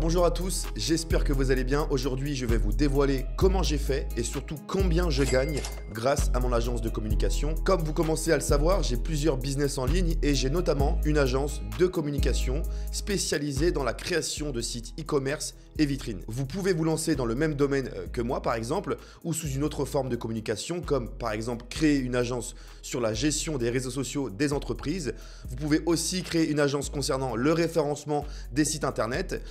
bonjour à tous, j'espère que vous allez bien. Aujourd'hui, je vais vous dévoiler comment j'ai fait et surtout combien je gagne grâce à mon agence de communication. Comme vous commencez à le savoir, j'ai plusieurs business en ligne et j'ai notamment une agence de communication spécialisée dans la création de sites e-commerce et vitrines. Vous pouvez vous lancer dans le même domaine que moi par exemple, ou sous une autre forme de communication, comme par exemple créer une agence sur la gestion des réseaux sociaux des entreprises. Vous pouvez aussi créer une agence concernant le référencement des sites internet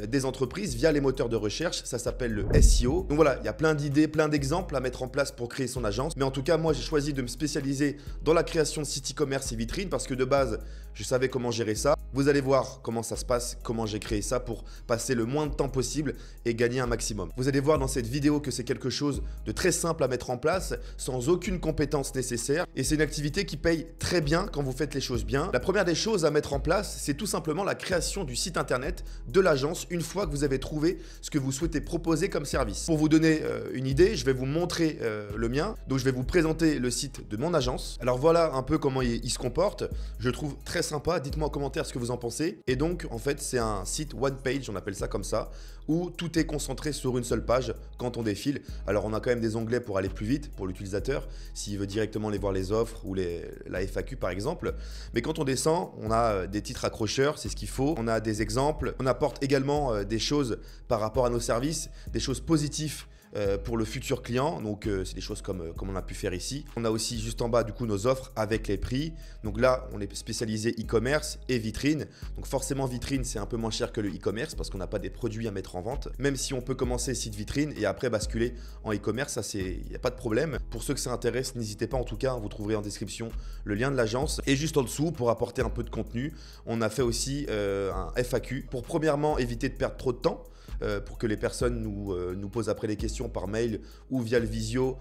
des entreprises via les moteurs de recherche, ça s'appelle le SEO. Donc voilà, il y a plein d'idées, plein d'exemples à mettre en place pour créer son agence. Mais en tout cas, moi j'ai choisi de me spécialiser dans la création de sites e-commerce et vitrines parce que de base, je savais comment gérer ça. Vous allez voir comment ça se passe, comment j'ai créé ça pour passer le moins de temps possible et gagner un maximum. Vous allez voir dans cette vidéo que c'est quelque chose de très simple à mettre en place, sans aucune compétence nécessaire. Et c'est une activité qui paye très bien quand vous faites les choses bien. La première des choses à mettre en place, c'est tout simplement la création du site internet de l'agence une fois que vous avez trouvé ce que vous souhaitez proposer comme service. Pour vous donner une idée, je vais vous montrer le mien. Donc je vais vous présenter le site de mon agence. Alors voilà un peu comment il se comporte. Je trouve très sympa. Dites-moi en commentaire ce que vous en pensez. Et donc en fait c'est un site one page, on appelle ça comme ça, où tout est concentré sur une seule page quand on défile. Alors on a quand même des onglets pour aller plus vite pour l'utilisateur, s'il veut directement aller voir les offres ou la FAQ par exemple. Mais quand on descend, on a des titres accrocheurs, c'est ce qu'il faut. On a des exemples. On apporte également des choses par rapport à nos services, des choses positives pour le futur client, donc c'est des choses comme on a pu faire ici. On a aussi juste en bas du coup nos offres avec les prix. Donc là on est spécialisé e-commerce et vitrine. Donc forcément vitrine c'est un peu moins cher que le e-commerce parce qu'on n'a pas des produits à mettre en vente. Même si on peut commencer site vitrine et après basculer en e-commerce, ça il n'y a pas de problème. Pour ceux que ça intéresse, n'hésitez pas en tout cas, vous trouverez en description le lien de l'agence. Et juste en dessous, pour apporter un peu de contenu, on a fait aussi un FAQ pour premièrement éviter de perdre trop de temps. Pour que les personnes nous posent après les questions par mail ou via le visio,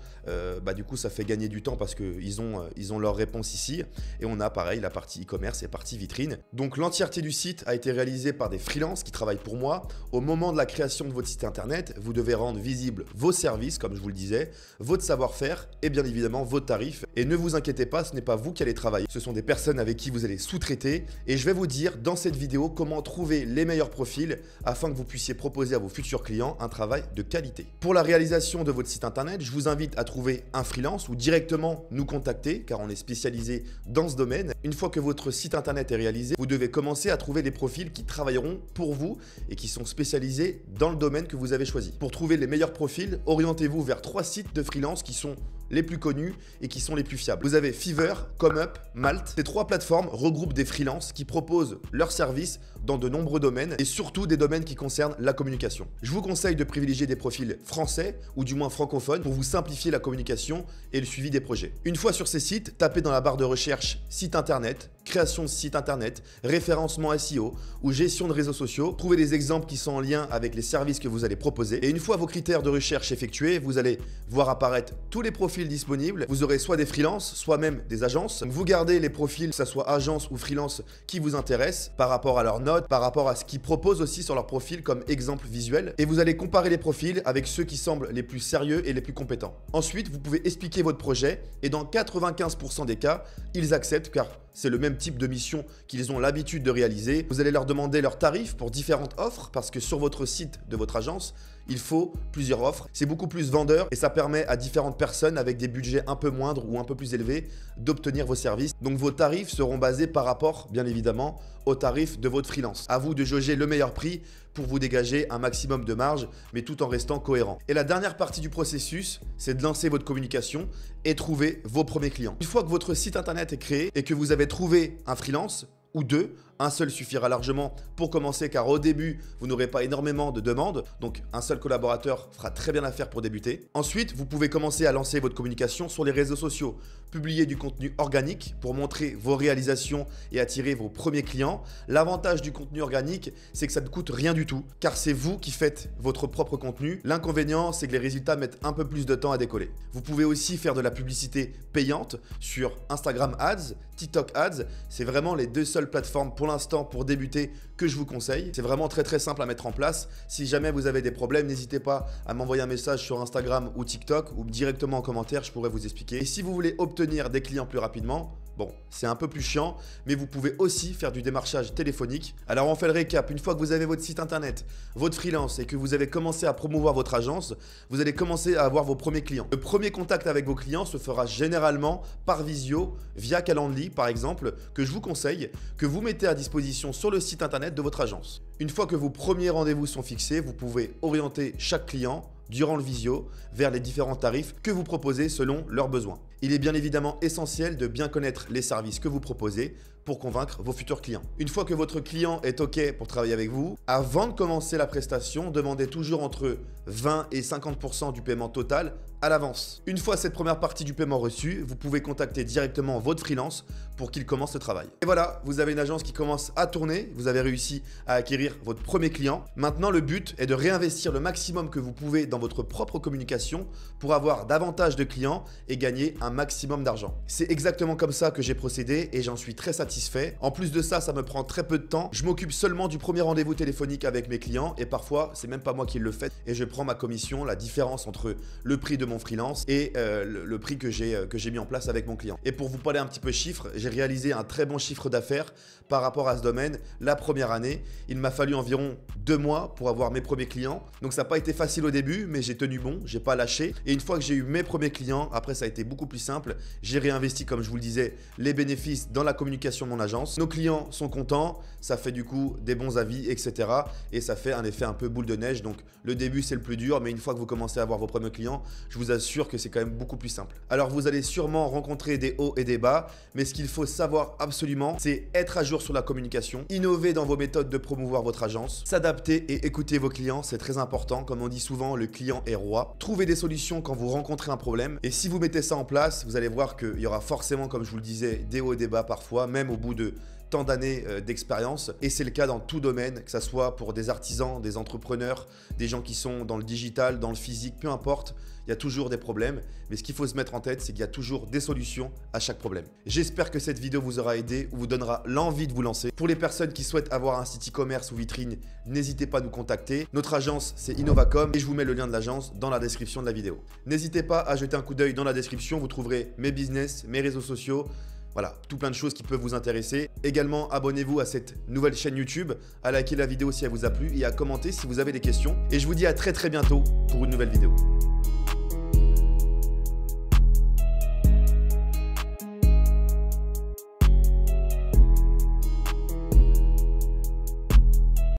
du coup ça fait gagner du temps parce qu'ils ont leur réponse ici. Et on a pareil la partie e-commerce et partie vitrine. Donc l'entièreté du site a été réalisée par des freelances qui travaillent pour moi. Au moment de la création de votre site internet, vous devez rendre visibles vos services, comme je vous le disais, votre savoir-faire et bien évidemment vos tarifs. Et ne vous inquiétez pas, ce n'est pas vous qui allez travailler. Ce sont des personnes avec qui vous allez sous-traiter. Et je vais vous dire dans cette vidéo comment trouver les meilleurs profils afin que vous puissiez proposer à vos futurs clients un travail de qualité. Pour la réalisation de votre site internet, je vous invite à trouver un freelance ou directement nous contacter car on est spécialisé dans ce domaine. Une fois que votre site internet est réalisé, vous devez commencer à trouver des profils qui travailleront pour vous et qui sont spécialisés dans le domaine que vous avez choisi. Pour trouver les meilleurs profils, orientez-vous vers 3 sites de freelance qui sont les plus connus et qui sont les plus fiables. Vous avez Fiverr, ComeUp, Malt. Ces 3 plateformes regroupent des freelances qui proposent leurs services dans de nombreux domaines et surtout des domaines qui concernent la communication. Je vous conseille de privilégier des profils français ou du moins francophones pour vous simplifier la communication et le suivi des projets. Une fois sur ces sites, tapez dans la barre de recherche site internet, création de site internet, référencement SEO ou gestion de réseaux sociaux. Trouvez des exemples qui sont en lien avec les services que vous allez proposer. Et une fois vos critères de recherche effectués, vous allez voir apparaître tous les profils disponibles. Vous aurez soit des freelances, soit même des agences. Donc vous gardez les profils, que ce soit agence ou freelance, qui vous intéressent par rapport à leurs notes, par rapport à ce qu'ils proposent aussi sur leur profil comme exemple visuel. Et vous allez comparer les profils avec ceux qui semblent les plus sérieux et les plus compétents. Ensuite, vous pouvez expliquer votre projet et dans 95% des cas, ils acceptent car c'est le même type de mission qu'ils ont l'habitude de réaliser. Vous allez leur demander leurs tarifs pour différentes offres parce que sur votre site de votre agence, il faut plusieurs offres. C'est beaucoup plus vendeur et ça permet à différentes personnes avec des budgets un peu moindres ou un peu plus élevés d'obtenir vos services. Donc vos tarifs seront basés par rapport, bien évidemment, aux tarifs de votre freelance. À vous de jauger le meilleur prix pour vous dégager un maximum de marge, mais tout en restant cohérent. Et la dernière partie du processus, c'est de lancer votre communication et trouver vos premiers clients. Une fois que votre site internet est créé et que vous avez trouvé un freelance, ou 2, un seul suffira largement pour commencer car au début, vous n'aurez pas énormément de demandes, donc un seul collaborateur fera très bien l'affaire pour débuter. Ensuite, vous pouvez commencer à lancer votre communication sur les réseaux sociaux, publier du contenu organique pour montrer vos réalisations et attirer vos premiers clients. L'avantage du contenu organique, c'est que ça ne coûte rien du tout car c'est vous qui faites votre propre contenu. L'inconvénient, c'est que les résultats mettent un peu plus de temps à décoller. Vous pouvez aussi faire de la publicité payante sur Instagram Ads, TikTok Ads. C'est vraiment les 2 seules plateformes pour l'instant pour débuter que je vous conseille. C'est vraiment très simple à mettre en place. Si jamais vous avez des problèmes, n'hésitez pas à m'envoyer un message sur Instagram ou TikTok ou directement en commentaire, je pourrais vous expliquer. Et si vous voulez obtenir des clients plus rapidement, Bon, c'est un peu plus chiant, mais vous pouvez aussi faire du démarchage téléphonique. Alors on fait le récap, une fois que vous avez votre site internet, votre freelance et que vous avez commencé à promouvoir votre agence, vous allez commencer à avoir vos premiers clients. Le premier contact avec vos clients se fera généralement par visio, via Calendly par exemple, que je vous conseille, que vous mettez à disposition sur le site internet de votre agence. Une fois que vos premiers rendez-vous sont fixés, vous pouvez orienter chaque client durant le visio vers les différents tarifs que vous proposez selon leurs besoins. Il est bien évidemment essentiel de bien connaître les services que vous proposez pour convaincre vos futurs clients. Une fois que votre client est OK pour travailler avec vous, avant de commencer la prestation, demandez toujours entre 20 et 50% du paiement total à l'avance. Une fois cette première partie du paiement reçue, vous pouvez contacter directement votre freelance pour qu'il commence le travail. Et voilà, vous avez une agence qui commence à tourner, vous avez réussi à acquérir votre premier client. Maintenant, le but est de réinvestir le maximum que vous pouvez dans votre propre communication pour avoir davantage de clients et gagner un maximum d'argent. C'est exactement comme ça que j'ai procédé et j'en suis très satisfait. En plus de ça, ça me prend très peu de temps. Je m'occupe seulement du premier rendez-vous téléphonique avec mes clients et parfois, c'est même pas moi qui le fais et je prends ma commission, la différence entre le prix de mon freelance et le prix que j'ai mis en place avec mon client. Et pour vous parler un petit peu chiffres, j'ai réalisé un très bon chiffre d'affaires par rapport à ce domaine. La première année, il m'a fallu environ 2 mois pour avoir mes premiers clients. Donc ça n'a pas été facile au début, mais j'ai tenu bon, j'ai pas lâché. Et une fois que j'ai eu mes premiers clients, après ça a été beaucoup plus simple. J'ai réinvesti, comme je vous le disais, les bénéfices dans la communication de mon agence. Nos clients sont contents, ça fait du coup des bons avis, etc. Et ça fait un effet un peu boule de neige. Donc le début c'est le plus dur, mais une fois que vous commencez à avoir vos premiers clients, je vous assure que c'est quand même beaucoup plus simple. Alors vous allez sûrement rencontrer des hauts et des bas, mais ce qu'il faut savoir absolument, c'est être à jour sur la communication, innover dans vos méthodes de promouvoir votre agence, s'adapter et écouter vos clients, c'est très important. Comme on dit souvent, le client est roi. Trouvez des solutions quand vous rencontrez un problème. Et si vous mettez ça en place, vous allez voir qu'il y aura forcément, comme je vous le disais, des hauts et des bas parfois, même au bout de tant d'années d'expérience. Et c'est le cas dans tout domaine, que ce soit pour des artisans, des entrepreneurs, des gens qui sont dans le digital, dans le physique, peu importe. Il y a toujours des problèmes, mais ce qu'il faut se mettre en tête, c'est qu'il y a toujours des solutions à chaque problème. J'espère que cette vidéo vous aura aidé ou vous donnera l'envie de vous lancer. Pour les personnes qui souhaitent avoir un site e-commerce ou vitrine, n'hésitez pas à nous contacter. Notre agence, c'est Innovacom et je vous mets le lien de l'agence dans la description de la vidéo. N'hésitez pas à jeter un coup d'œil dans la description, vous trouverez mes business, mes réseaux sociaux. Voilà, tout plein de choses qui peuvent vous intéresser. Également, abonnez-vous à cette nouvelle chaîne YouTube, à liker la vidéo si elle vous a plu et à commenter si vous avez des questions. Et je vous dis à très bientôt pour une nouvelle vidéo.